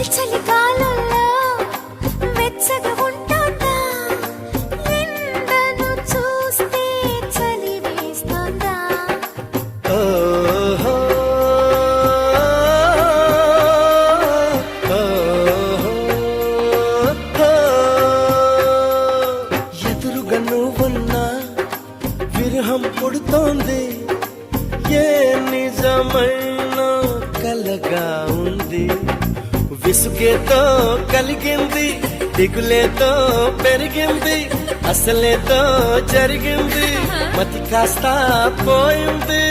చలికాలంలో వెచ్చగా ఉంటుందా ఎండను చూస్తే చలి వేస్తుందా ఓహో, ఎదురుగా నువ్వున్నా విరహం పుడుతోంది ఏ నిజమైన కలగా ఉంది విసుగేతో కలిగింది దిగులేతో పెరిగింది అసలేతో జరిగింది మతి కాస్త పోయింది